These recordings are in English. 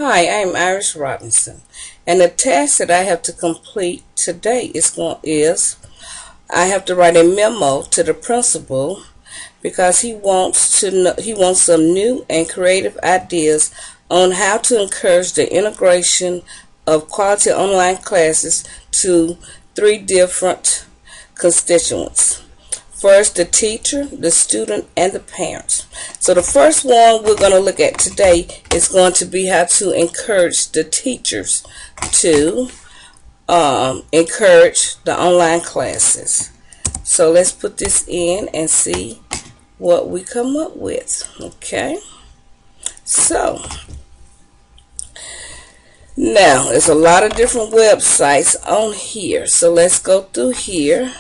Hi, I'm Iris Robinson, and the task that I have to complete today is I have to write a memo to the principal because he wants some new and creative ideas on how to encourage the integration of quality online classes to three different constituents. First, the teacher, the student, and the parents. So the first one we're going to look at today is going to be how to encourage the teachers to encourage the online classes. So let's put this in and see what we come up with. Okay. So now there's a lot of different websites on here. So let's go through here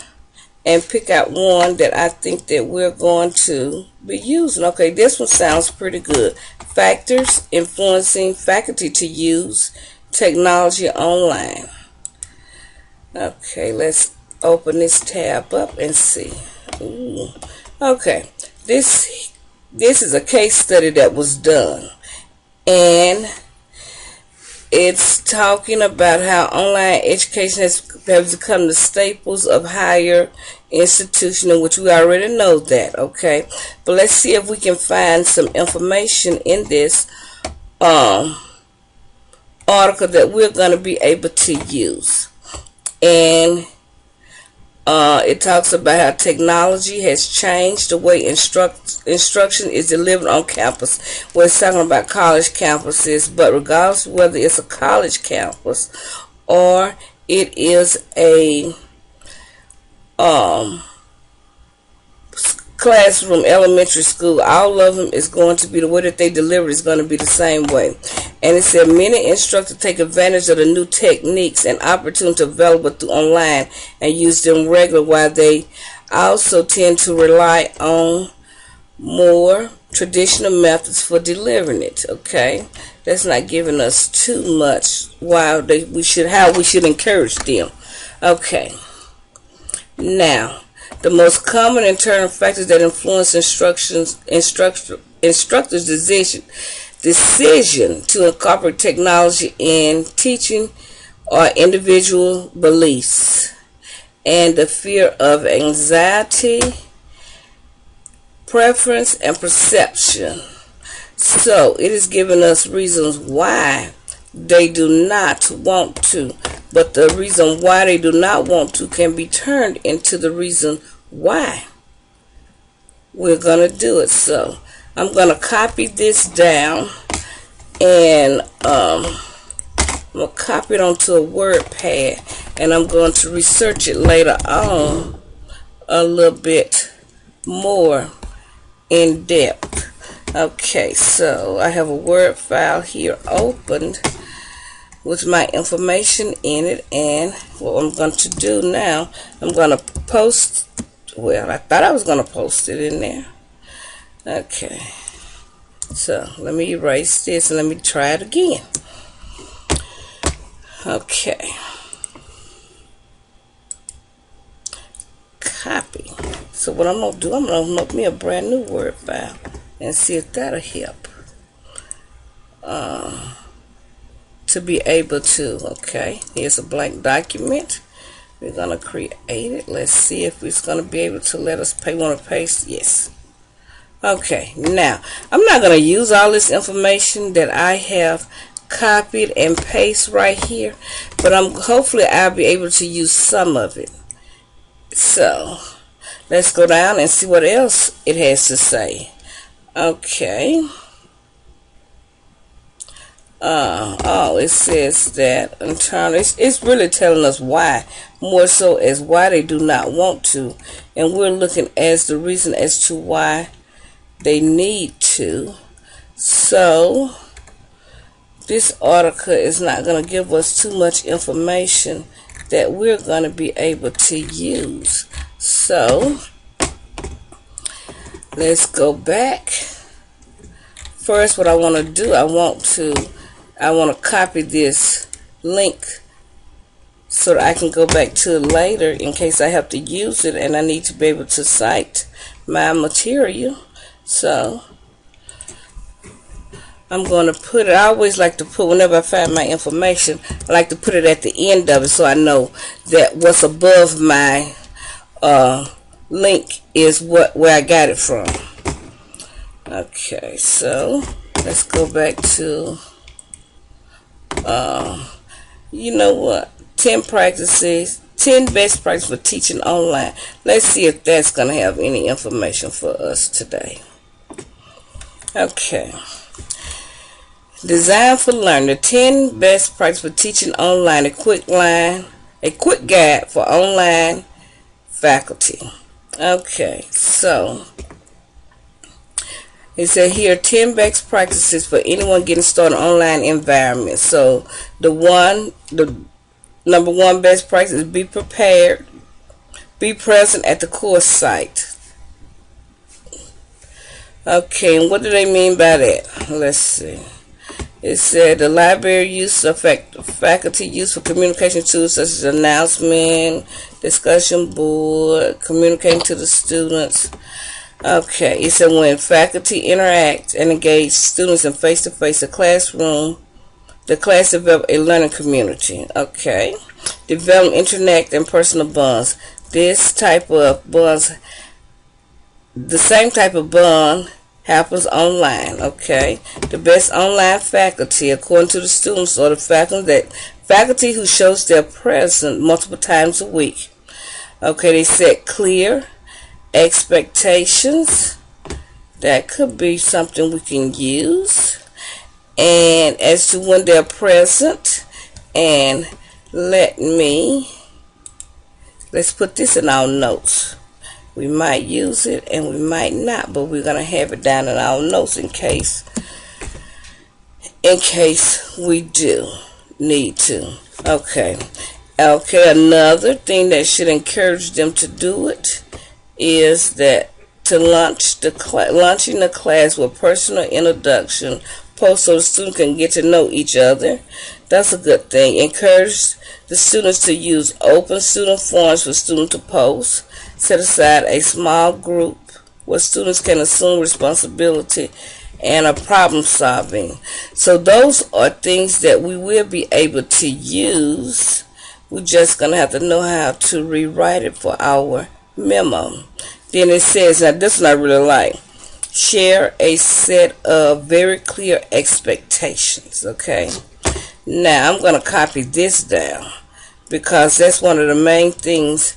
and pick out one that I think that we're going to be using. Okay, this one sounds pretty good. Factors influencing faculty to use technology online. Okay, let's open this tab up and see. Ooh. Okay, this is a case study that was done, and it's talking about how online education has become the staples of higher institution, in which we already know that, okay? But let's see if we can find some information in this article that we're going to be able to use. And it talks about how technology has changed the way instruction is delivered on campus. Well, it's talking about college campuses, but regardless of whether it's a college campus or it is a classroom, elementary school, all of them is going to be the way that they deliver is going to be the same way. And it said many instructors take advantage of the new techniques and opportunities available through online and use them regularly, while they also tend to rely on more traditional methods for delivering it. Okay, that's not giving us too much how we should encourage them. Okay, now the most common internal factors that influence instructors' decision to incorporate technology in teaching are individual beliefs and the fear of anxiety, preference, and perception. So it is giving us reasons why they do not want to, but the reason why they do not want to can be turned into the reason why we're going to do it. So I'm going to copy this down, and I'm going to copy it onto a WordPad, and I'm going to research it later on a little bit more in depth. Okay, so I have a Word file here opened with my information in it, and what I'm going to do now, I'm going to post, well, I thought I was going to post it in there. Okay, so let me erase this and let me try it again. Okay, copy. So what I'm going to do, I'm going to open me a brand new Word file and see if that'll help to be able to. Okay, here's a blank document. We're going to create it. Let's see if it's going to be able to let us want to paste. Yes. Okay, now I'm not going to use all this information that I have copied and paste right here, but hopefully I'll be able to use some of it. So let's go down and see what else it has to say. Okay. It says that internally, it's really telling us why, more so as why they do not want to, and we're looking as the reason as to why they need to. So this article is not going to give us too much information that we're going to be able to use. So let's go back. First, what I want to do, I want to copy this link so that I can go back to it later in case I have to use it and I need to be able to cite my material. So I'm going to put it, I always like to put, whenever I find my information, I like to put it at the end of it so I know that what's above my link is where I got it from. Okay, so let's go back to, you know what, 10 best practices for teaching online. Let's see if that's going to have any information for us today. Okay. Design for Learning, 10 best practices for teaching online, a quick guide for online faculty. Okay, so it said here 10 best practices for anyone getting started online environment. So the number one best practice is be prepared, be present at the course site. Okay, and what do they mean by that? Let's see. It said the library use of faculty use for communication tools such as announcement, discussion board, communicating to the students. Okay, it said when faculty interact and engage students in face-to-face classroom, the class develop a learning community. Okay, develop internet and personal bonds. This type of bonds, the same type of bond happens online. Okay, the best online faculty, according to the students, are the faculty who shows their presence multiple times a week. Okay, they set clear expectations. That could be something we can use. And as to when they're present, and let's put this in our notes. We might use it and we might not, but we're going to have it down in our notes in case we do need to. Okay, another thing that should encourage them to do it is that to launching the class with personal introduction post so the students can get to know each other. That's a good thing. Encourage the students to use open student forums for students to post. Set aside a small group where students can assume responsibility and a problem solving. So those are things that we will be able to use. We're just going to have to know how to rewrite it for our memo. Then it says, now this one I really like, share a set of very clear expectations. Okay, now I'm going to copy this down because that's one of the main things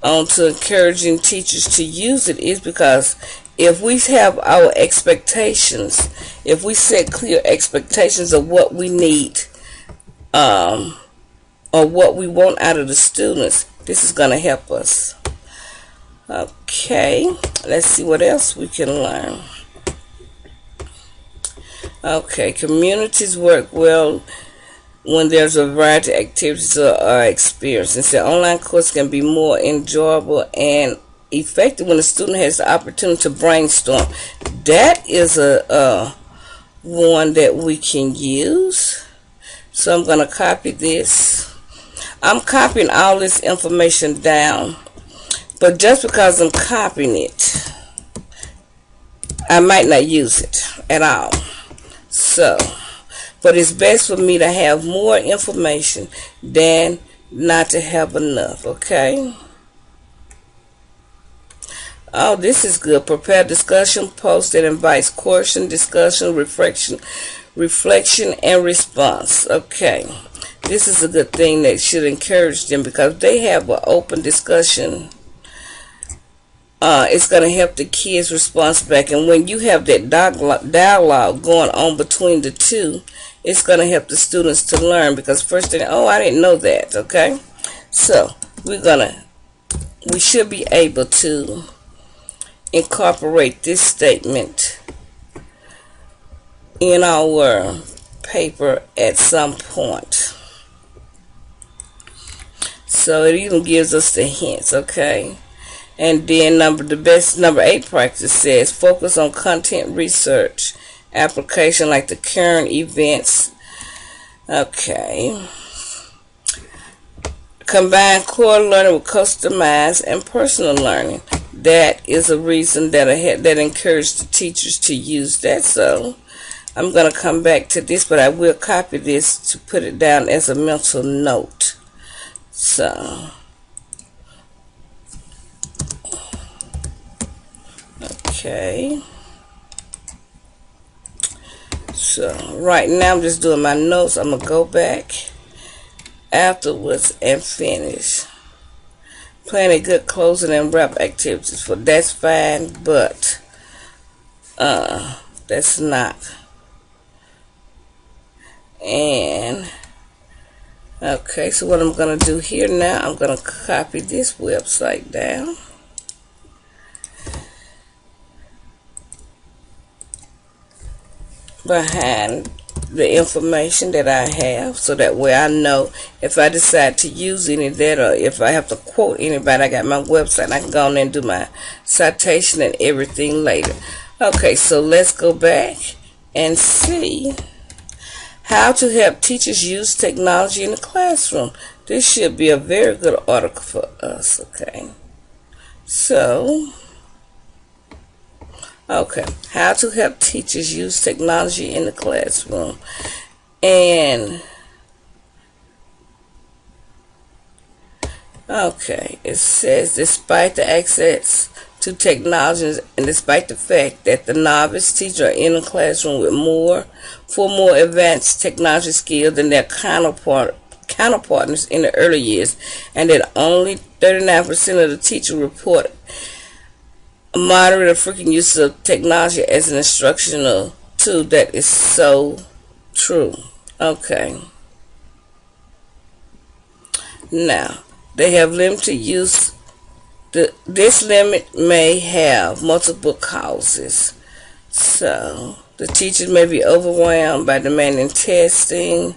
on to encouraging teachers to use it, is because if we have our expectations, if we set clear expectations of what we need or what we want out of the students, this is going to help us. Okay, let's see what else we can learn. Okay, communities work well when there's a variety of activities or experiences. The online course can be more enjoyable and effective when the student has the opportunity to brainstorm. That is a one that we can use. So I'm going to copy this. I'm copying all this information down, but just because I'm copying it, I might not use it at all. So, but it's best for me to have more information than not to have enough. Okay. Oh, this is good. Prepare discussion post that invites question, discussion, reflection, and response. Okay. This is a good thing that should encourage them, because they have an open discussion. It's going to help the kids response back. And when you have that dialogue going on between the two, it's going to help the students to learn, because first thing, oh, I didn't know that. Okay. So we should be able to incorporate this statement in our paper at some point. So it even gives us the hints. Okay. And then number 8 practice says focus on content research application like the current events. Okay. Combine core learning with customized and personal learning. That is a reason that encouraged the teachers to use that. So I'm going to come back to this, but I will copy this to put it down as a mental note. So, okay. So, right now I'm just doing my notes. I'm going to go back afterwards and finish. Plan a good closing and wrap activities for that's fine, but that's not. And okay, so what I'm going to do here now, I'm going to copy this website down. Behind the information that I have, so that way I know if I decide to use any of that, or if I have to quote anybody, I got my website, I can go on and do my citation and everything later. Okay, so let's go back and see how to help teachers use technology in the classroom. This should be a very good article for us. Okay, so okay, how to help teachers use technology in the classroom. And okay, it says despite the access to technologies and despite the fact that the novice teacher are in a classroom with more advanced technology skills than their counterparts in the early years, and that only 39% of the teachers report a moderate or frequent use of technology as an instructional tool. That is so true. Okay. Now, they have limited use. This limit may have multiple causes. So, the teachers may be overwhelmed by demanding testing,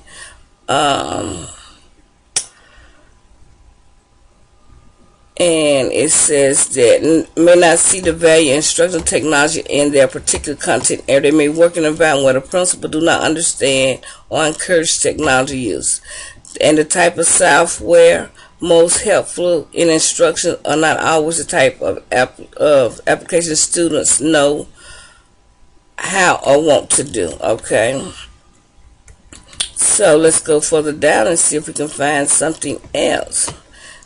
and it says that may not see the value in instructional technology in their particular content area. They may work in an environment where the principal do not understand or encourage technology use. And the type of software most helpful in instruction are not always the type of application students know how or want to do. Okay, so let's go further down and see if we can find something else.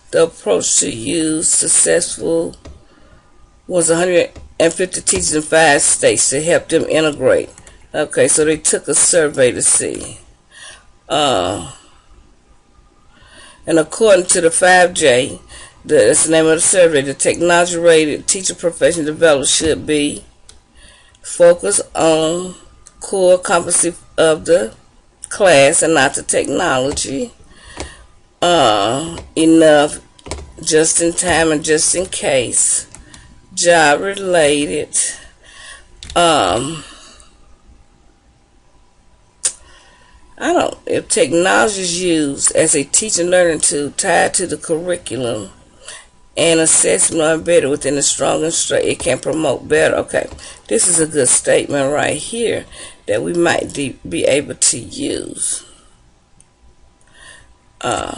The approach to use successful was 150 teachers in 5 states to help them integrate. Okay, so they took a survey to see. And according to the 5J, that's the name of the survey, the technology-rated teacher professional development should be focused on core competency of the class and not the technology. Enough just in time and just in case, job related, if technology is used as a teaching learning tool tied to the curriculum and assessment are embedded within a strong instruction, it can promote better. Okay, this is a good statement right here that we might be able to use.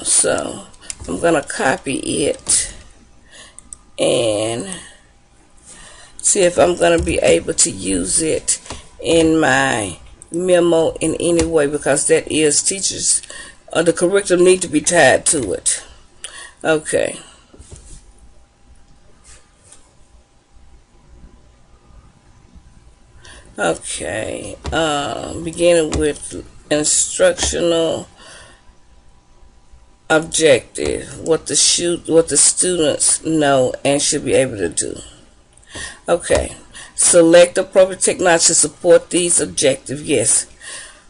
So I'm going to copy it and see if I'm going to be able to use it in my memo in any way, because that is teachers, the curriculum need to be tied to it. Okay. Okay. Beginning with instructional objective, what the students know and should be able to do. Okay, select appropriate technology to support these objectives. Yes,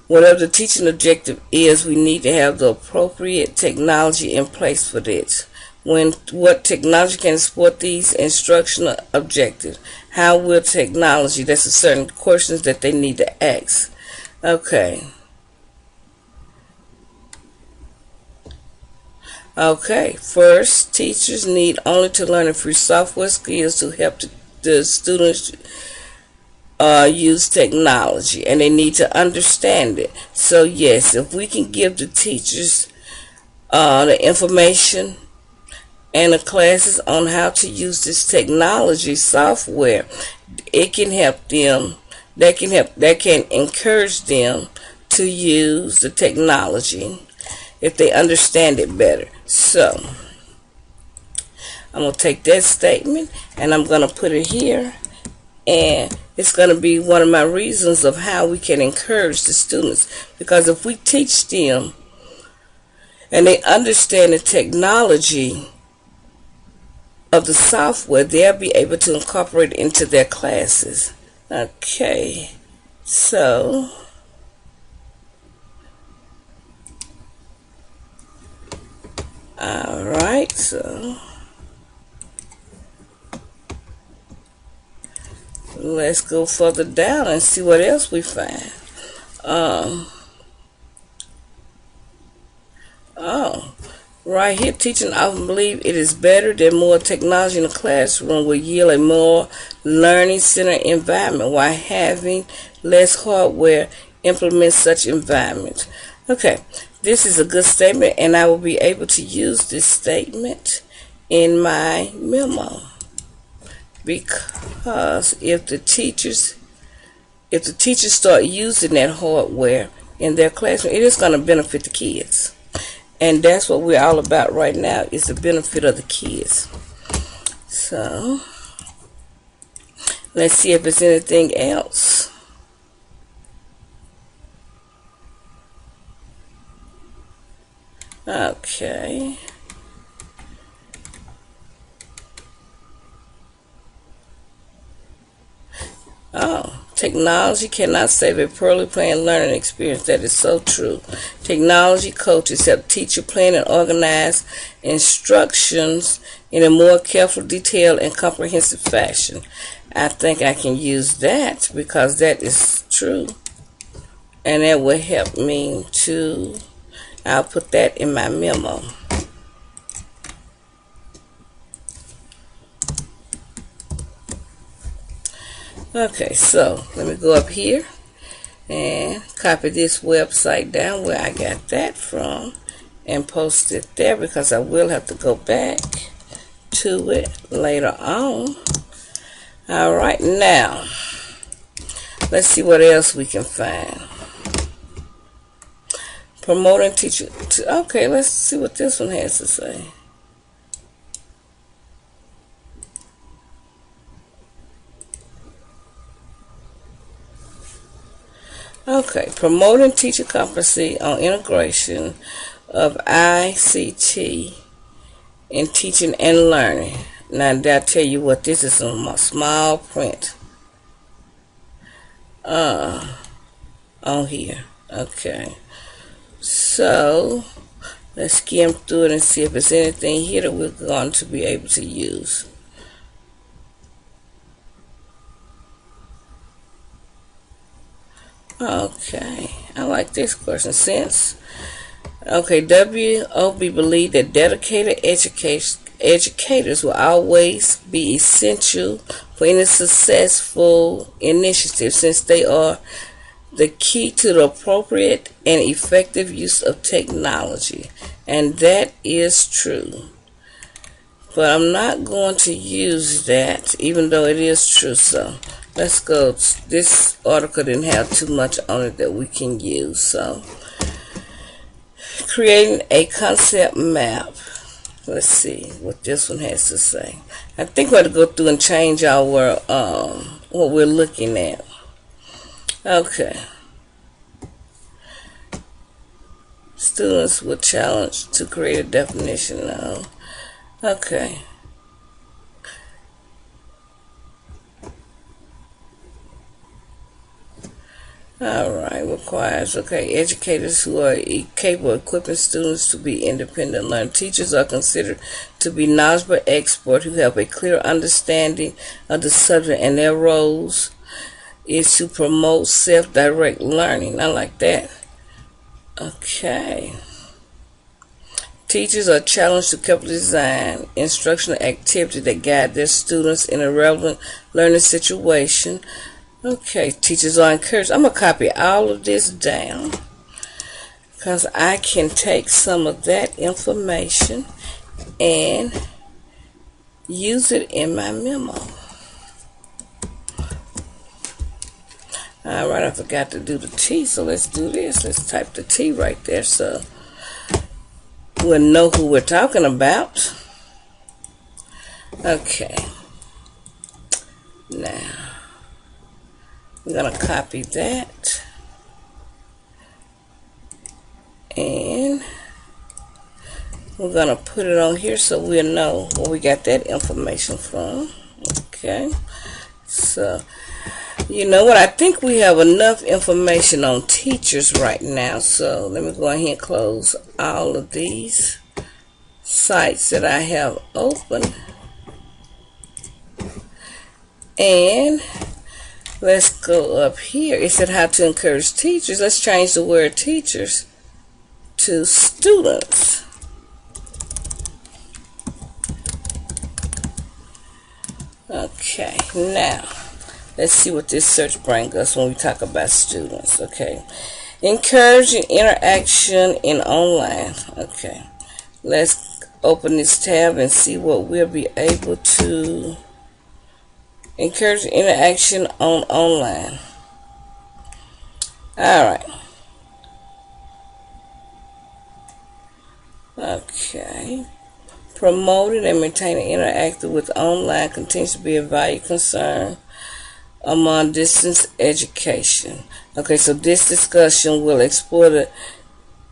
whatever the teaching objective is, we need to have the appropriate technology in place for this. What technology can support these instructional objectives? How will technology? That's a certain questions that they need to ask. Okay. Okay, first, teachers need only to learn a few software skills to help the students use technology, and they need to understand it. So yes, if we can give the teachers the information and the classes on how to use this technology software, it can help them that can encourage them to use the technology if they understand it better. So I'm going to take that statement and I'm going to put it here, and it's going to be one of my reasons of how we can encourage the students, because if we teach them and they understand the technology of the software, they'll be able to incorporate it into their classes. Okay, so alright, so let's go further down and see what else we find. Right here, teaching often believe it is better that more technology in the classroom will yield a more learning-centered environment, while having less hardware implement such environments. Okay, this is a good statement, and I will be able to use this statement in my memo, because if the teachers start using that hardware in their classroom, it is going to benefit the kids. And that's what we're all about right now, is the benefit of the kids. So let's see if there's anything else. Okay. Technology cannot save a poorly planned learning experience. That is so true. Technology coaches help teacher plan and organize instructions in a more careful, detailed, and comprehensive fashion. I think I can use that, because that is true. And that will help me too. I'll put that in my memo. Okay, so let me go up here and copy this website down where I got that from and post it there, because I will have to go back to it later on. Alright, now let's see what else we can find. Promoting teacher. Okay, let's see what this one has to say. Okay, promoting teacher competency on integration of ICT in teaching and learning. Now, I'll tell you what, this is in my small print on here. Okay, so let's skim through it and see if there's anything here that we're going to be able to use. Okay, I like this question. Since, okay, WOB believe that dedicated educators will always be essential for any successful initiative, since they are the key to the appropriate and effective use of technology. And that is true. But I'm not going to use that, even though it is true. So let's go. This article didn't have too much on it that we can use. So, creating a concept map. Let's see what this one has to say. I think we have to go through and change our what we're looking at. Okay. Students were challenged to create a definition of. Okay. Alright, requires, okay, educators who are capable of equipping students to be independent learners. Teachers are considered to be knowledgeable experts who have a clear understanding of the subject, and their roles is to promote self-direct learning. I like that. Okay. Teachers are challenged to carefully design instructional activities that guide their students in a relevant learning situation. Okay, teachers are encouraged. I'm going to copy all of this down, because I can take some of that information and use it in my memo. Alright, I forgot to do the T, so let's do this. Let's type the T right there so we'll know who we're talking about. Okay. Now, we're going to copy that. And we're going to put it on here so we'll know where we got that information from. Okay. So, you know what? I think we have enough information on teachers right now. So, let me go ahead and close all of these sites that I have open. And let's go up here. It said how to encourage teachers. Let's change the word teachers to students. Okay, now let's see what this search brings us when we talk about students. Okay, encouraging interaction in online. Okay, let's open this tab and see what we'll be able to encourage interaction on online. Alright. Okay. Promoting and maintaining interactive with online continues to be a value concern among distance education. Okay, so this discussion will explore the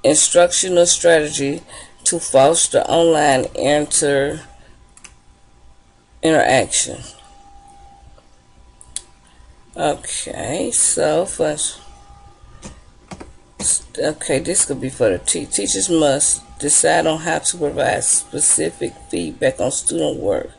instructional strategy to foster online interaction. Okay, so first, okay, this could be for the teachers must decide on how to provide specific feedback on student work.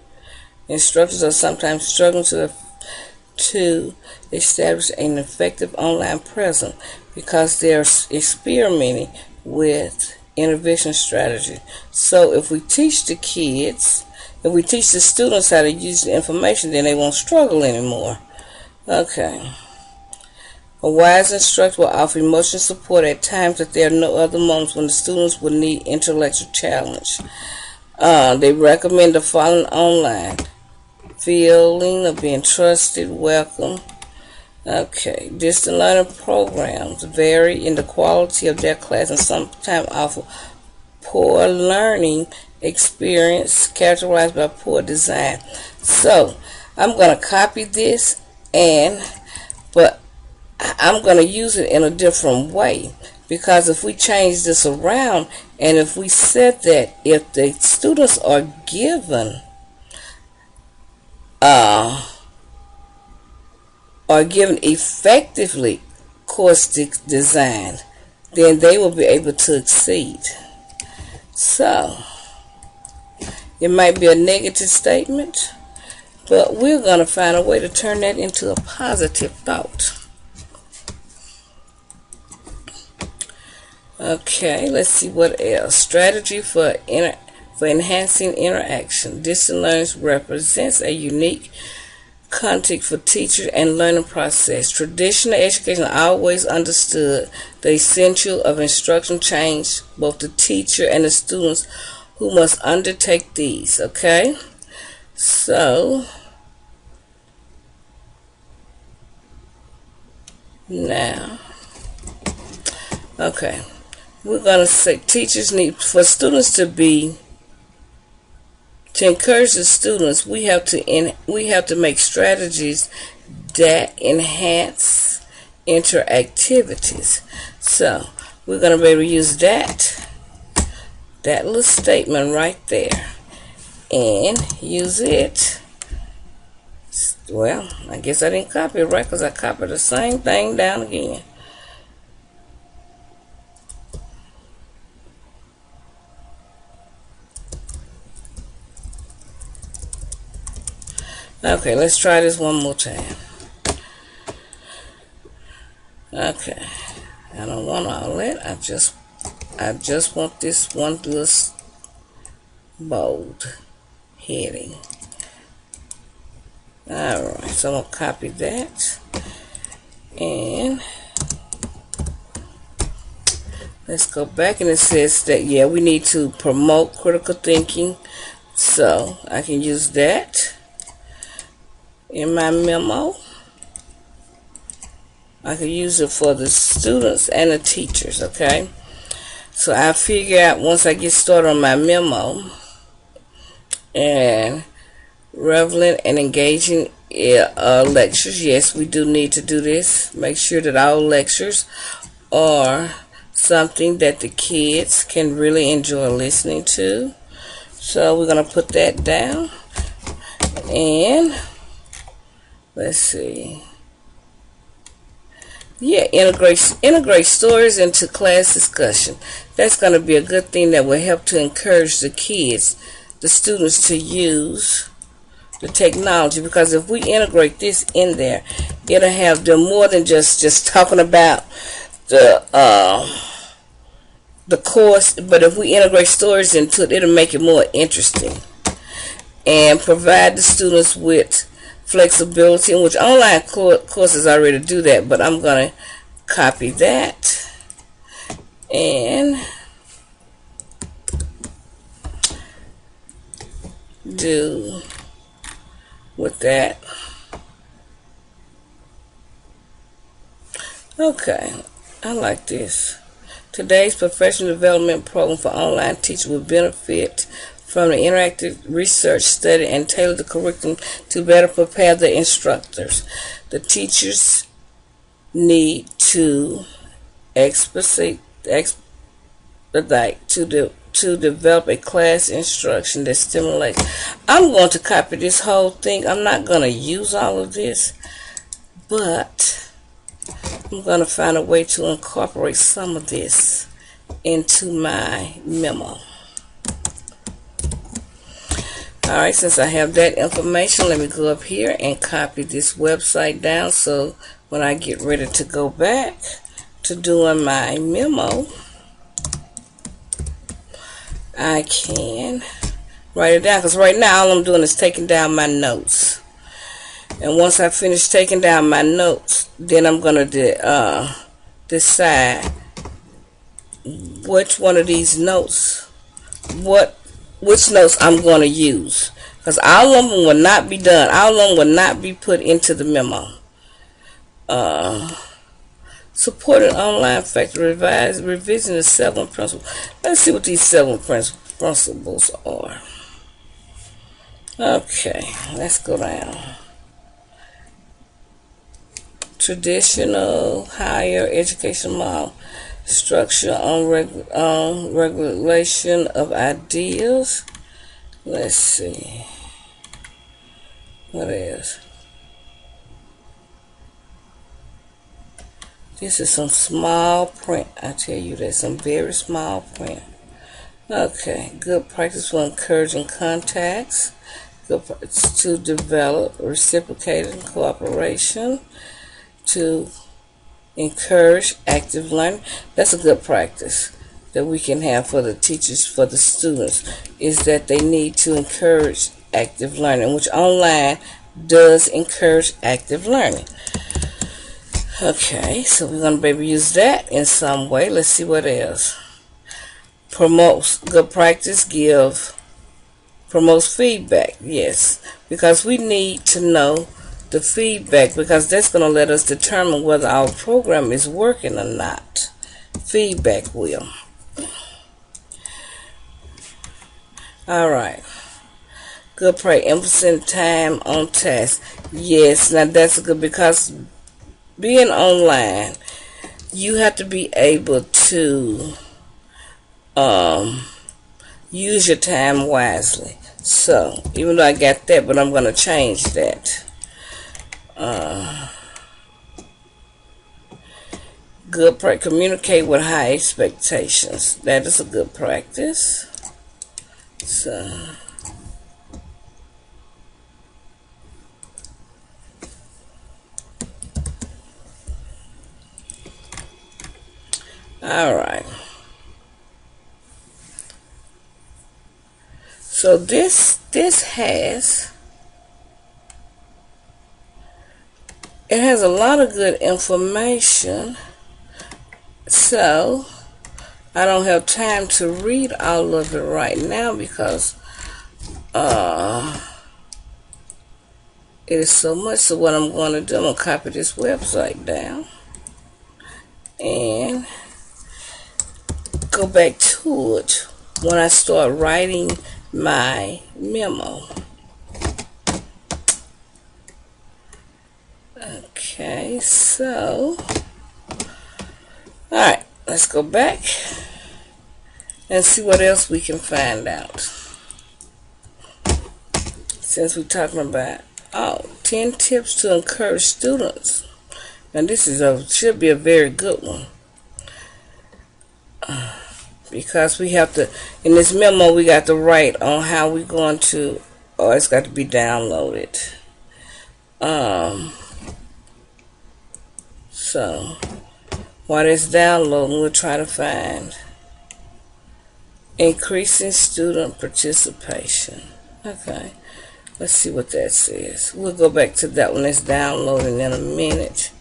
Instructors are sometimes struggling to establish an effective online presence because they're experimenting with intervention strategy. So if we teach the kids, if we teach the students how to use the information, then they won't struggle anymore. Okay. A wise instructor will offer emotional support at times that there are no other moments when the students will need intellectual challenge. They recommend the following online: feeling of being trusted, welcome. Okay. Distant learning programs vary in the quality of their class and sometimes offer poor learning experience characterized by poor design. So I'm going to copy this, but I'm going to use it in a different way, because if we change this around and if we said that if the students are given effectively course design, then they will be able to exceed. So it might be a negative statement, but we're going to find a way to turn that into a positive thought. Okay, let's see what else. Strategy for enhancing interaction. Distance learning represents a unique context for teachers and learning process. Traditional education always understood the essential of instruction change, both the teacher and the students who must undertake these. Okay, so now, okay, we're going to say teachers need, for students to encourage the students, we have to make strategies that enhance interactivities. So we're going to be able to use that little statement right there and use it. Well, I guess I didn't copy it right, because I copied the same thing down again. Okay, let's try this one more time. Okay, I don't want all that. I just want this one little bold heading. Alright, so I'm going to copy that. And let's go back, and it says that, yeah, we need to promote critical thinking. So I can use that in my memo. I could use it for the students and the teachers, okay? So I figure out once I get started on my memo and relevant and engaging lectures. Yes, we do need to do this. Make sure that our lectures are something that the kids can really enjoy listening to. So we're going to put that down. And let's see. Yeah, integrate stories into class discussion. That's going to be a good thing that will help to encourage the kids, the students, to use the technology, because if we integrate this in there, it'll have them more than just talking about the course, but if we integrate stories into it, it'll make it more interesting and provide the students with flexibility, in which online courses already do that, but I'm going to copy that and do with that. Okay, I like this. Today's professional development program for online teachers will benefit from the interactive research study and tailor the curriculum to better prepare the instructors. The teachers need to expedite to develop a class instruction that stimulates. I'm going to copy this whole thing. I'm not going to use all of this, but I'm going to find a way to incorporate some of this into my memo. Alright, since I have that information, let me go up here and copy this website down, so when I get ready to go back to doing my memo, I can write it down, because right now all I'm doing is taking down my notes. And once I finish taking down my notes, then I'm going to decide which one of these notes, which notes I'm going to use, because all of them will not be done. All of them will not be put into the memo. Supported online factory revision of 7 principles. Let's see what these 7 principles are. Okay, let's go down. Traditional higher education model. Structure on regulation of ideas. Let's see. What is? This is some small print. I tell you, that's some very small print. Okay, good practice for encouraging contacts. Good practice to develop reciprocated cooperation. To encourage active learning. That's a good practice that we can have for the teachers, for the students, is that they need to encourage active learning, which online does encourage active learning. Okay, so we're going to be able to use that in some way. Let's see what else. Promotes. Good practice promotes feedback. Yes, because we need to know the feedback, because that's going to let us determine whether our program is working or not. Feedback will. Alright. Good practice. Emphasizing time on task. Yes, now that's good, because being online, you have to be able to use your time wisely. So, even though I got that, but I'm going to change that. Good practice. Communicate with high expectations. That is a good practice. So, all right. So this has a lot of good information. So I don't have time to read all of it right now, because it is so much. So what I'm going to do, I'm going to copy this website down. and go back to it when I start writing my memo. Okay, so alright, let's go back and see what else we can find out. Since we're talking about 10 tips to encourage students. Now this should be a very good one. Because we have to, in this memo we got to write on how we're going to, it's got to be downloaded. So while it's downloading, we'll try to find increasing student participation. Okay, let's see what that says. We'll go back to that one that's downloading in a minute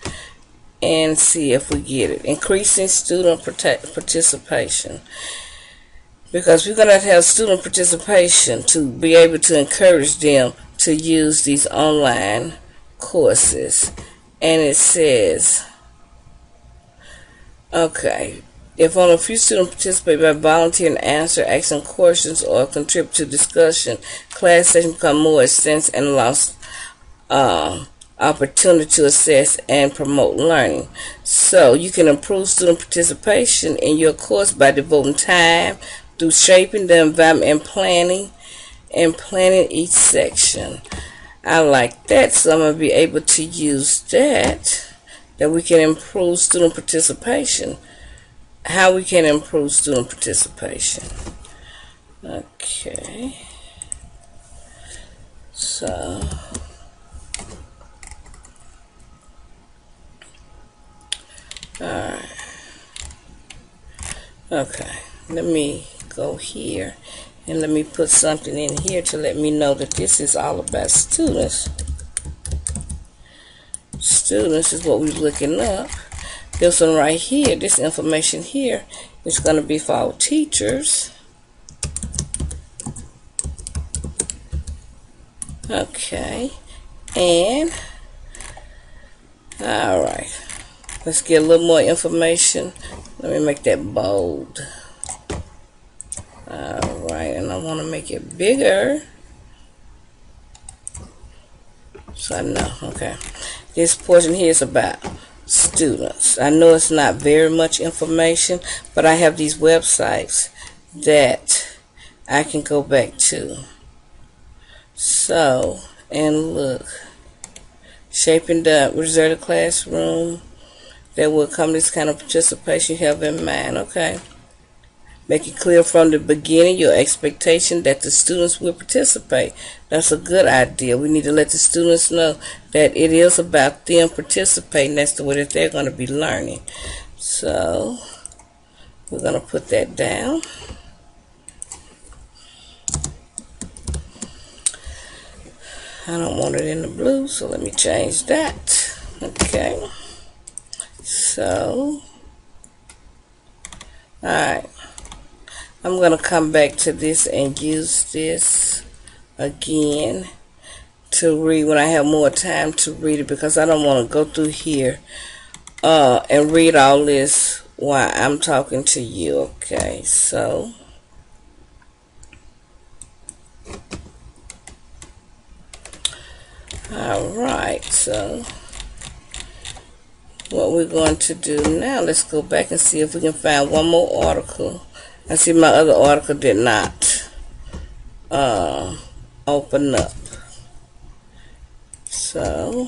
and see if we get it. Increasing student participation. Because we're going to have student participation to be able to encourage them to use these online courses. And it says, okay, if only a few students participate by volunteering, answer, asking questions, or contribute to discussion, class sessions become more extensive and allows opportunity to assess and promote learning. So you can improve student participation in your course by devoting time through shaping the environment and planning each section. I like that, so I'm going to be able to use that we can improve student participation. How we can improve student participation. Okay. So alright. Okay. Let me go here and let me put something in here to let me know that this is all about students. Students is what we're looking up. This one right here, this information here is going to be for our teachers. Okay, and alright, let's get a little more information. Let me make that bold. Alright, and I want to make it bigger so I know. Okay, this portion here is about students. I know it's not very much information, but I have these websites that I can go back to. So, and look, shaping the reserved classroom that will come this kind of participation you have in mind. Okay. Make it clear from the beginning your expectation that the students will participate. That's a good idea. We need to let the students know that it is about them participating. That's the way that they're going to be learning. So, we're going to put that down. I don't want it in the blue, so let me change that. Okay. So, alright. I'm going to come back to this and use this again to read when I have more time to read it, because I don't want to go through here and read all this while I'm talking to you. Okay, so alright, so what we're going to do now, let's go back and see if we can find one more article. I see my other article did not open up. So,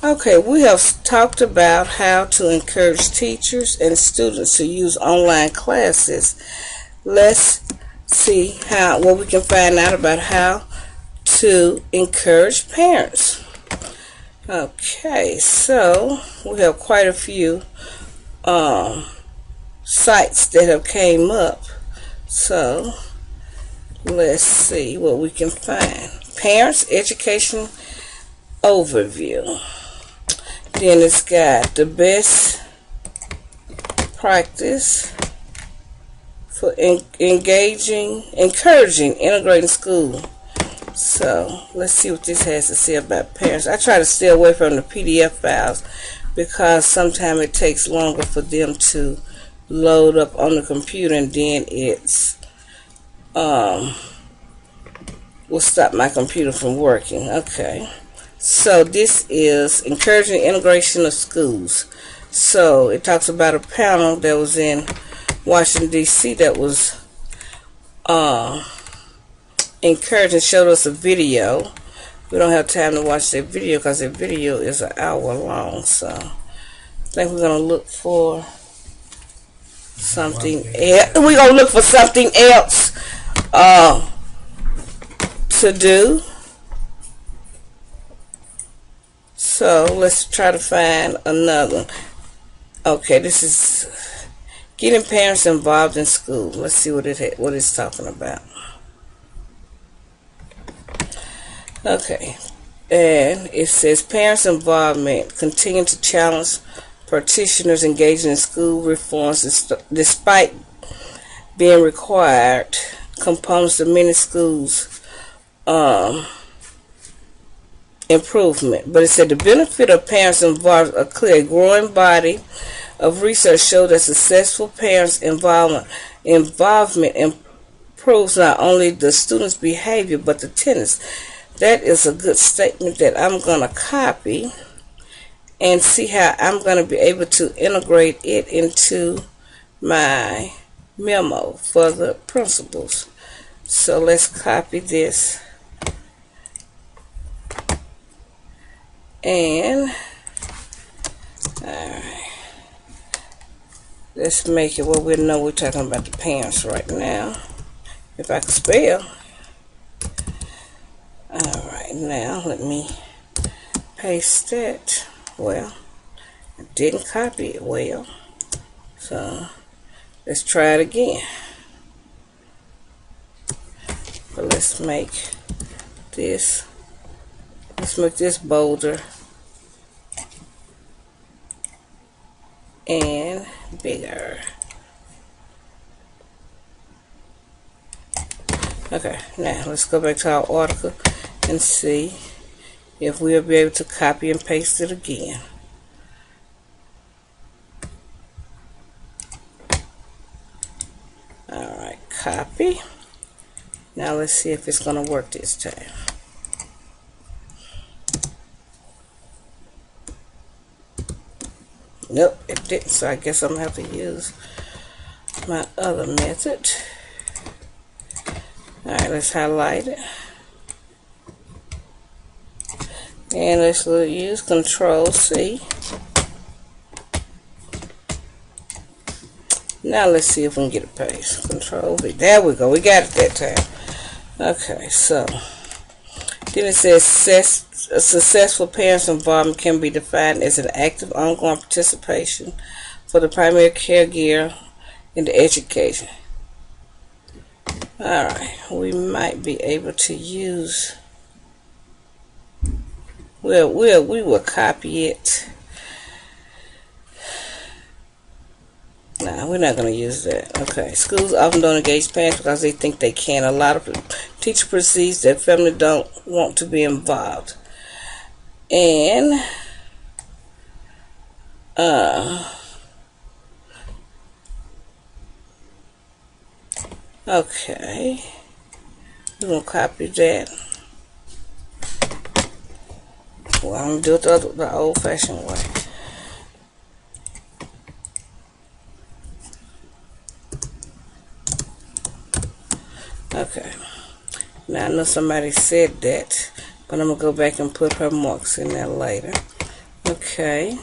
okay, we have talked about how to encourage teachers and students to use online classes. Let's see what we can find out about how to encourage parents. Okay, so we have quite a few sites that have came up. So let's see what we can find. Parents Education Overview. Then it's got the best practice for encouraging integrating school. So let's see what this has to say about parents. I try to stay away from the PDF files because sometimes it takes longer for them to load up on the computer, and then it's will stop my computer from working. Okay, so this is encouraging integration of schools. So it talks about a panel that was in Washington D.C. that was encouraging, showed us a video. We don't have time to watch that video because the video is an hour long. So I think we're gonna look for something else. We're gonna look for something else to do. So let's try to find another. Okay, this is getting parents involved in school. Let's see what it's talking about. Okay, and it says parents' involvement continue to challenge practitioners engaging in school reforms despite being required components of many schools improvement. But it said the benefit of parents involved are clear. A growing body of research shows that successful parents' involvement improves not only the students' behavior but the attendance. That is a good statement that I'm going to copy and see how I'm going to be able to integrate it into my memo for the principals. So let's copy this. And alright, let's make it where we know we're talking about the parents right now. If I can spell. Alright, now let me paste that. Well, I didn't copy it well. So let's try it again. But let's make this bolder and bigger. Okay, now let's go back to our article and see if we'll be able to copy and paste it again. Alright, copy. Now let's see if it's going to work this time. Nope, it didn't, so I guess I'm going to have to use my other method. Alright, let's highlight it. And let's use Control C. Now let's see if we can get a paste. Control V. There we go. We got it that time. Okay, so then it says a successful parents' involvement can be defined as an active, ongoing participation for the primary caregiver in the education. Alright, we might be able to use, we will copy it. Nah, we're not going to use that. Okay, schools often don't engage parents because they think they can. A lot of teachers perceive that family don't want to be involved. And okay, we're going to copy that. Well, I'm going to do it the old-fashioned way. Okay, now I know somebody said that, but I'm going to go back and put her marks in there later. Okay.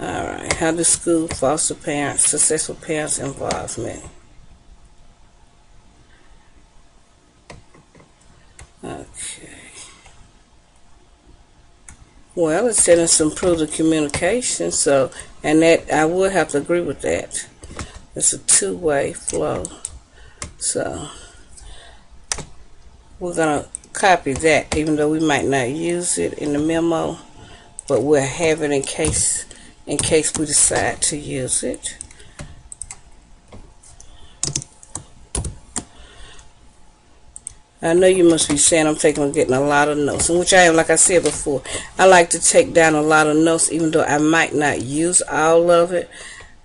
Alright, how does school foster parents, successful parents involvement? Okay. Well, it said it's improve the communication, so, and that, I would have to agree with that. It's a two-way flow. So, we're going to copy that, even though we might not use it in the memo, but we'll have it in case we decide to use it. I know you must be saying I'm getting a lot of notes, and which I am. Like I said before, I like to take down a lot of notes, even though I might not use all of it.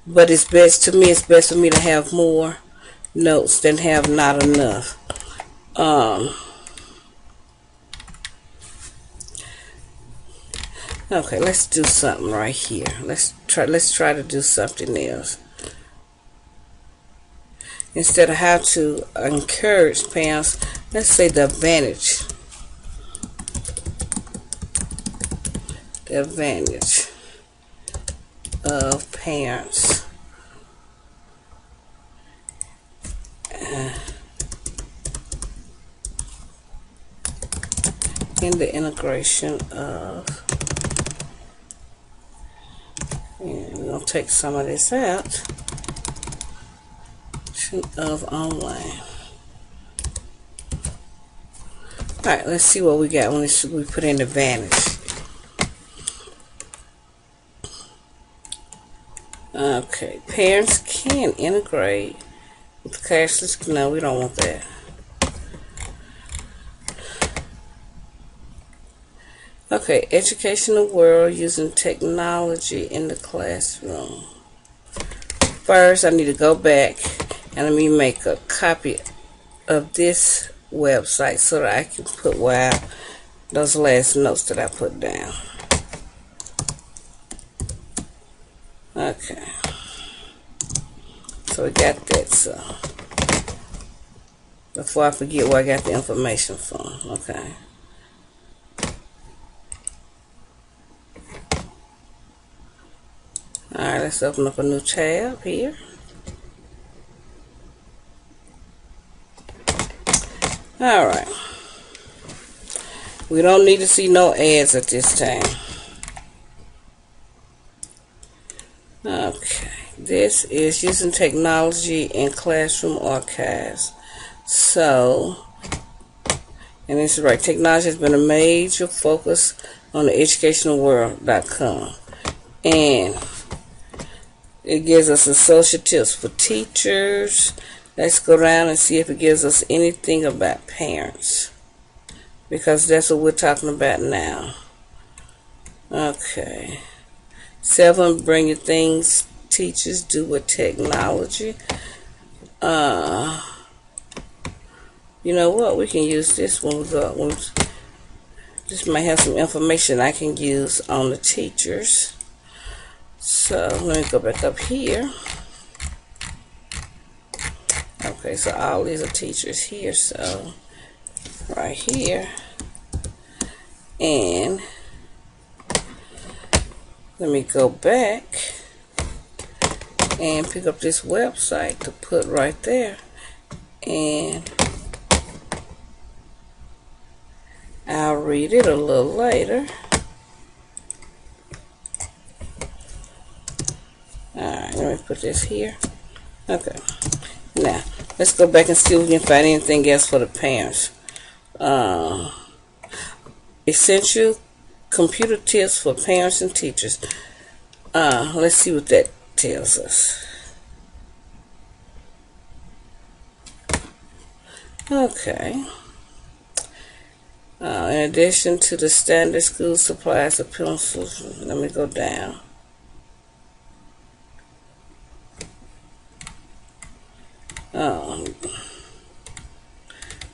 But it's best to me. It's best for me to have more notes than have not enough. Okay, let's do something right here. Let's try to do something else. Instead of how to encourage parents, let's say the advantage. The advantage of parents. In the integration of, and we're going to take some of this out, of online. Alright, let's see what we got when we put in advantage. Okay, parents can integrate with cashless. No, we don't want that. Okay, educational world using technology in the classroom. First, I need to go back and let me make a copy of this website so that I can put those last notes that I put down. Okay, so we got that. So before I forget where I got the information from. Okay. Alright, let's open up a new tab here. Alright. We don't need to see no ads at this time. Okay. This is using technology in classroom archives. So, and this is right, technology has been a major focus on the educationalworld.com. And it gives us associate tips for teachers. Let's go down and see if it gives us anything about parents, because that's what we're talking about now. Okay. 7, bring your things teachers do with technology. You know what? We can use this when we go. This might have some information I can use on the teachers. So let me go back up here. Okay, so all these are teachers here. So right here, and let me go back and pick up this website to put right there, and I'll read it a little later. Alright, let me put this here. Okay. Now, let's go back and see if we can find anything else for the parents. Essential computer tips for parents and teachers. Let's see what that tells us. Okay. In addition to the standard school supplies of pencils, let me go down.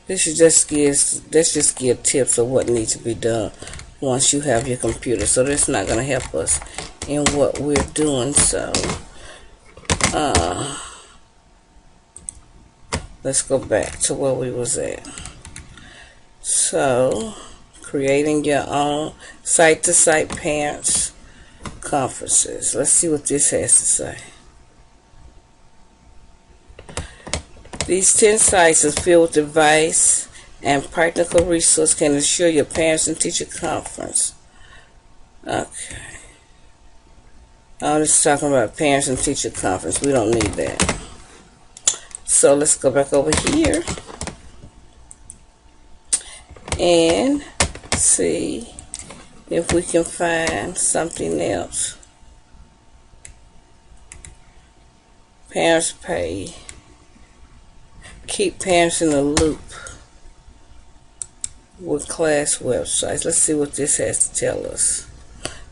This just give tips of what needs to be done once you have your computer. So this is not going to help us in what we're doing. So let's go back to where we was at. So creating your own site-to-site parents conferences. Let's see what this has to say. These 10 sites are filled with advice and practical resources can ensure your parents and teacher conference. Okay. Oh, this is talking about parents and teacher conference. We don't need that. So let's go back over here and see if we can find something else. Parents pay. Keep parents in the loop. with class websites. Let's see what this has to tell us,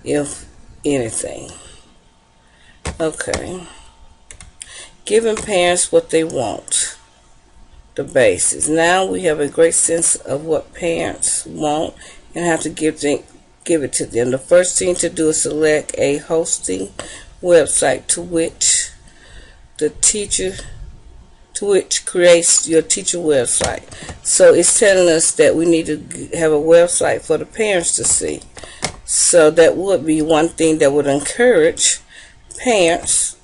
if anything. Okay. Giving parents what they want. The basis. Now we have a great sense of what parents want and have to give it to them. The first thing to do is select a hosting website to which creates your teacher website. So it's telling us that we need to have a website for the parents to see. So that would be one thing that would encourage parents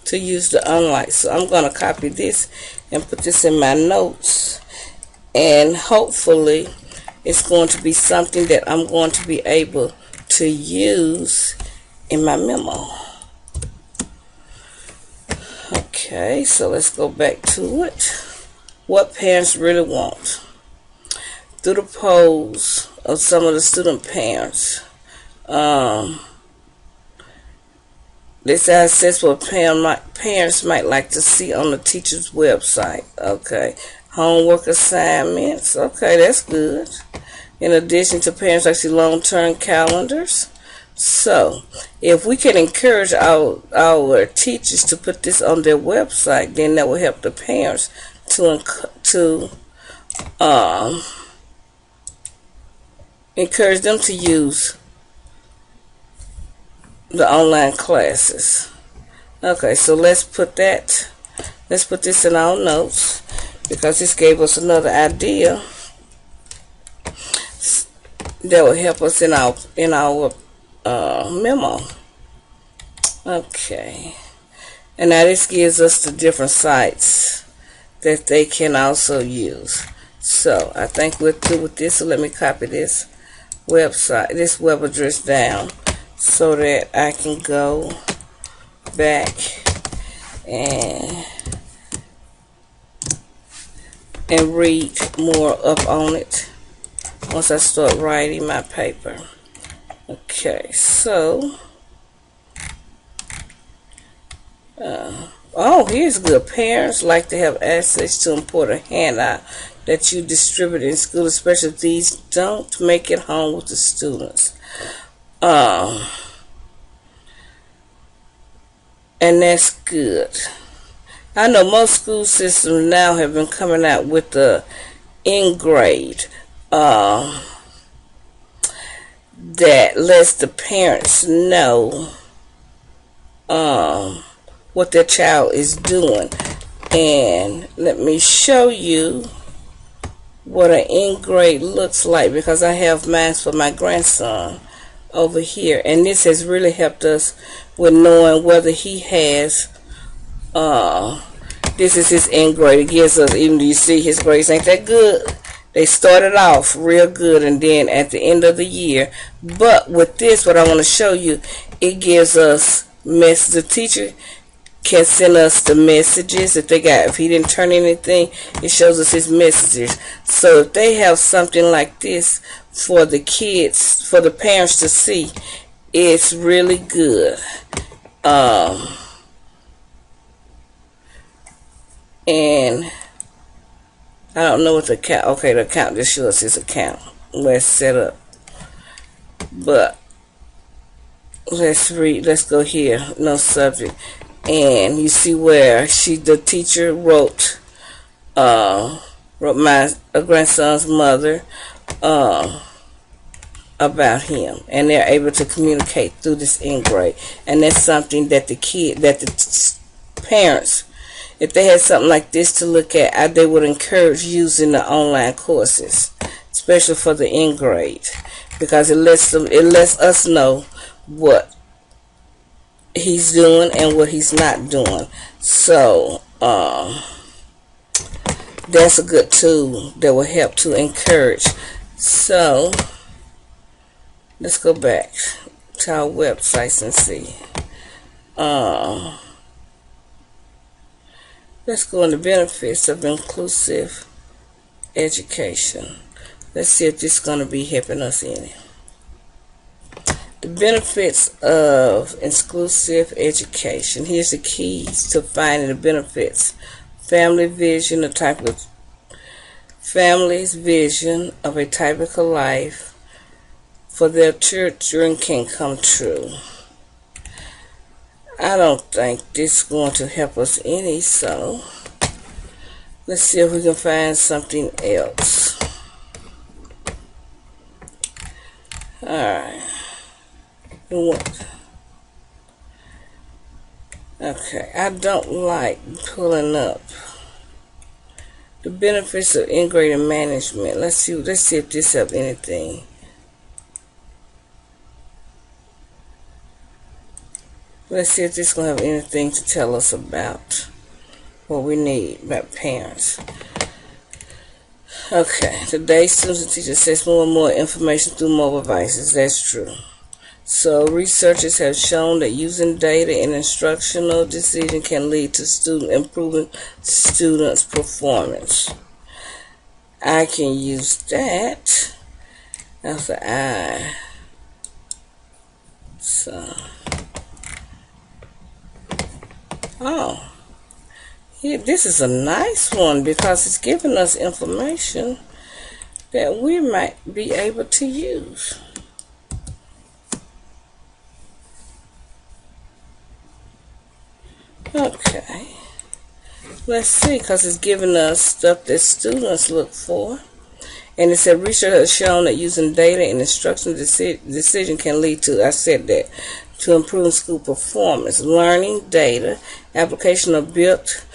to use the online. So I'm going to copy this and put this in my notes, and hopefully it's going to be something that I'm going to be able to use in my memo. Okay, so let's go back to it. What parents really want. Through the polls of some of the student parents, they say assess what parents might like to see on the teacher's website. Okay. Homework assignments. Okay, that's good. In addition to parents like to see long-term calendars. So, if we can encourage our teachers to put this on their website, then that will help the parents to encourage them to use the online classes. Okay, so let's put this in our notes, because this gave us another idea that will help us in our memo. Okay, and now this gives us the different sites that they can also use. So I think we're through with this. So let me copy this web address down, so that I can go back and read more up on it once I start writing my paper. Okay, so here's good. Parents like to have access to important handout that you distribute in school, especially if these don't make it home with the students. And that's good. I know most school systems now have been coming out with the in-grade that lets the parents know what their child is doing. And let me show you what an in-grade looks like, because I have mine for my grandson over here, and this has really helped us with knowing whether he has this is his end grade. It gives us, even though you see his grades ain't that good, they started off real good, and then at the end of the year. But with this, what I want to show you, it gives us the teacher can send us the messages if he didn't turn anything. It shows us his messages. So if they have something like this for the kids, for the parents to see, it's really good. And I don't know what the account. Okay, the account just shows his account where it's set up. But let's read. Let's go here. No subject. And you see where the teacher wrote my grandson's mother about him, and they're able to communicate through this in-grade. And that's something that the parents, if they had something like this to look at, they would encourage using the online courses, especially for the in-grade, because it lets us know what he's doing and what he's not doing. So that's a good tool that will help to encourage. So let's go back to our websites and see. Let's go into benefits of inclusive education. Let's see if this is going to be helping us any. The benefits of inclusive education. Here's the keys to finding the benefits. Family vision, the type of families' vision of a typical life for their children can come true. I don't think this is going to help us any, so let's see if we can find something else. Alright. Okay, I don't like pulling up the benefits of integrated management. Let's see if this helps anything. Let's see if this is going to have anything to tell us about what we need about parents. Okay, today students and teachers access more and more information through mobile devices. That's true. So researchers have shown that using data in instructional decision can lead to improving students' performance. I can use that. That's the I. So, oh, yeah, this is a nice one because it's giving us information that we might be able to use. Okay, let's see, because it's giving us stuff that students look for. And it said research has shown that using data in instruction decision can lead to, I said that, to improving school performance. Learning data application are built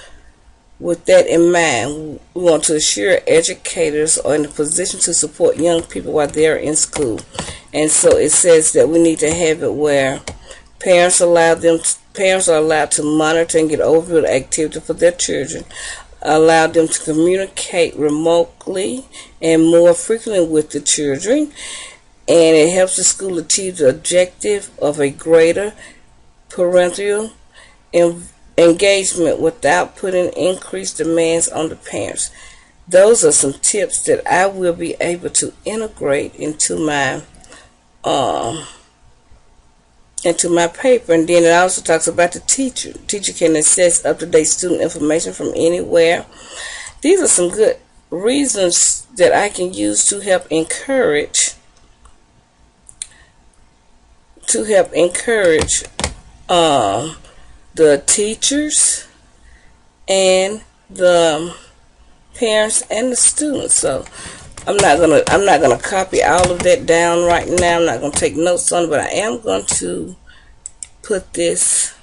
with that in mind. We want to assure educators are in a position to support young people while they're in school. And so it says that we need to have it where parents are allowed to monitor and get overview of activity for their children, allow them to communicate remotely and more frequently with the children, and it helps the school achieve the objective of a greater parental engagement without putting increased demands on the parents. Those are some tips that I will be able to integrate into my paper. And then it also talks about the teacher. Teacher can access up-to-date student information from anywhere. These are some good reasons that I can use to help encourage the teachers and the parents and the students. So I'm not gonna copy all of that down right now. I'm not gonna take notes on it, but I am going to put this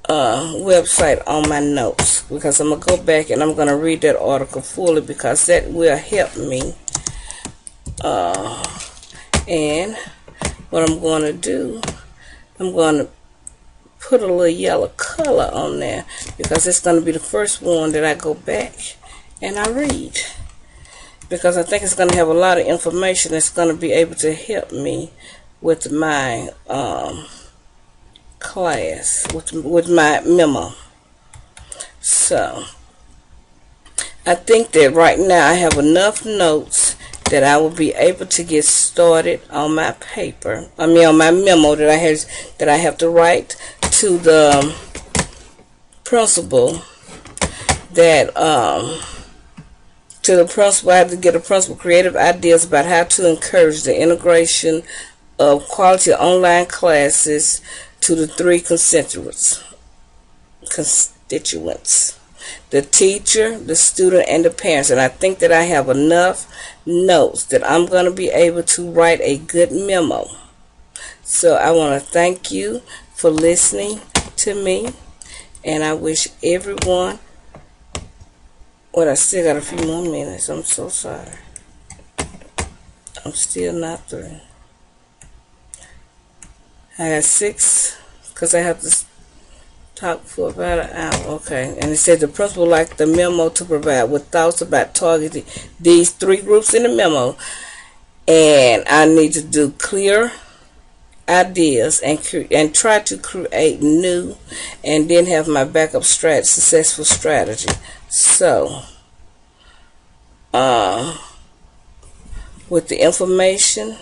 website on my notes, because I'm gonna go back and I'm gonna read that article fully, because that will help me. And what I'm gonna do, I'm gonna put a little yellow color on there, because it's gonna be the first one that I go back and I read, because I think it's going to have a lot of information that's going to be able to help me with my class, with my memo. So I think that right now I have enough notes that I will be able to get started on my paper. On my memo that I have to write to the principal. I have to get a principal creative ideas about how to encourage the integration of quality online classes to the three constituents: the teacher, the student, and the parents. And I think that I have enough notes that I'm going to be able to write a good memo. So I want to thank you for listening to me, and I wish everyone, I still got a few more minutes. I'm so sorry. I'm still not through. I got 6, because I have to talk for about an hour. Okay. And it said the principal would like the memo to provide with thoughts about targeting these 3 groups in the memo. And I need to do clear ideas and try to create new, and then have my backup successful strategy. So with the information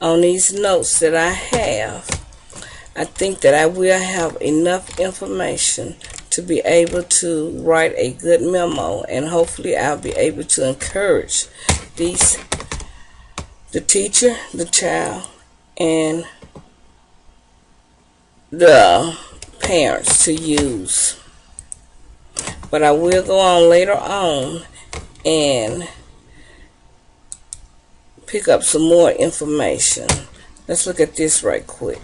on these notes that I have, I think that I will have enough information to be able to write a good memo, and hopefully I'll be able to encourage the teacher, the child, and the parents to use. But I will go on later on and pick up some more information. Let's look at this right quick.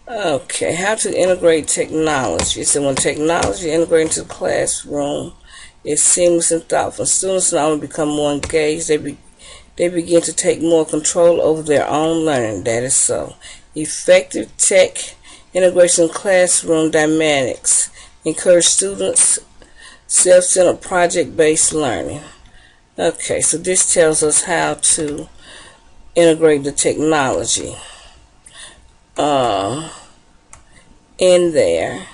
Okay, how to integrate technology. So when technology integrates into the classroom, it's seamless and thoughtful. Students not only become more engaged, they begin to take more control over their own learning. That is so. Effective tech integration in classroom dynamics encourage students self-centered project-based learning. Okay, so this tells us how to integrate the technology in there.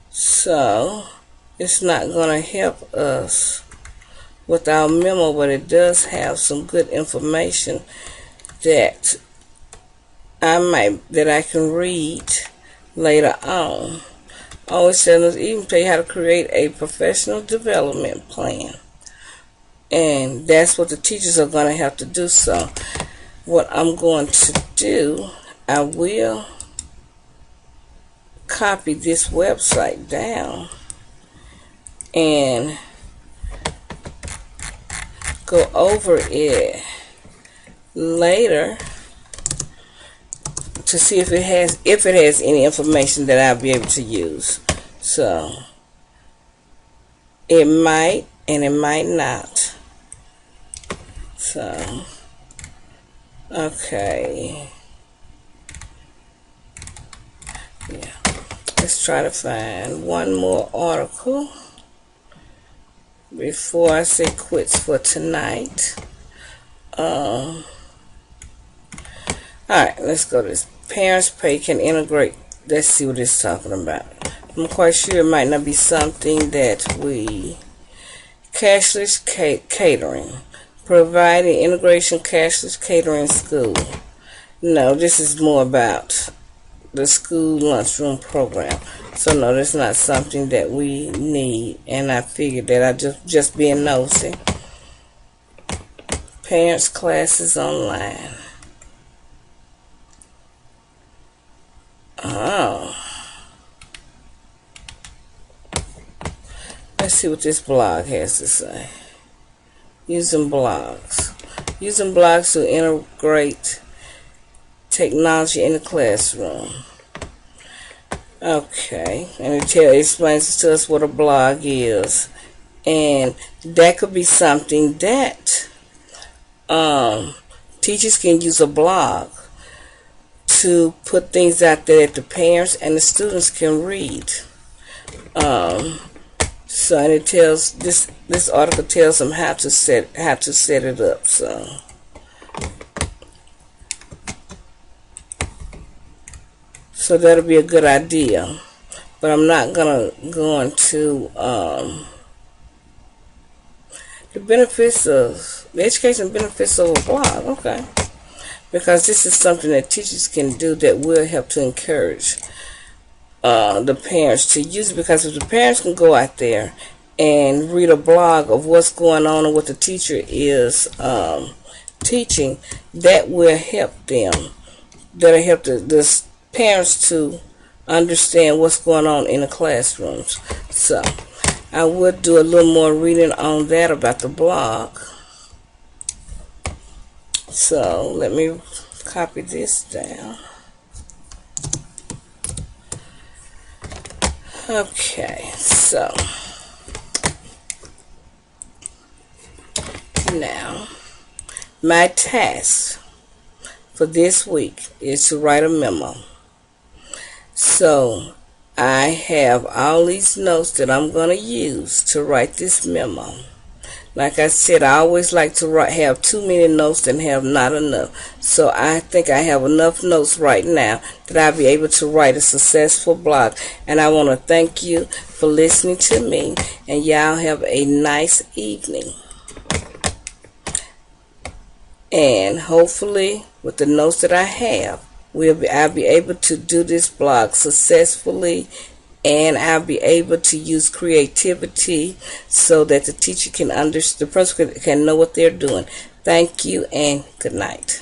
So it's not going to help us with our memo, but it does have some good information that I can read later on. Always telling us, even tell you how to create a professional development plan, and that's what the teachers are going to have to do. So what I'm going to do, I will copy this website down and go over it later to see if it has any information that I'll be able to use. So it might and it might not. So okay, yeah, let's try to find one more article before I say quits for tonight. Alright, let's go to this. Parents pay can integrate. Let's see what it's talking about. I'm quite sure it might not be something that we... Cashless catering. Providing integration cashless catering school. No, this is more about the school lunchroom program. So no, that's not something that we need. And I figured that I just being nosy. Parents classes online. Oh. Let's see what this blog has to say. Using blogs. Using blogs to integrate technology in the classroom. Okay. And it explains to us what a blog is. And that could be something that teachers can use a blog to put things out there that the parents and the students can read. So and it tells this article tells them how to set it up. So that'll be a good idea. But I'm not gonna go into the education benefits of a blog. Okay. Because this is something that teachers can do that will help to encourage the parents to use it. Because if the parents can go out there and read a blog of what's going on and what the teacher is teaching, that will help them. That'll help the parents to understand what's going on in the classrooms. So I would do a little more reading on that about the blog. So let me copy this down. Okay, so now my task for this week is to write a memo. So I have all these notes that I'm going to use to write this memo. Like I said, I always like to have too many notes than have not enough. So I think I have enough notes right now that I'll be able to write a successful blog. And I want to thank you for listening to me. And y'all have a nice evening. And hopefully with the notes that I have, I'll be able to do this blog successfully, and I'll be able to use creativity so that the teacher can understand, the person can know what they're doing. Thank you and good night.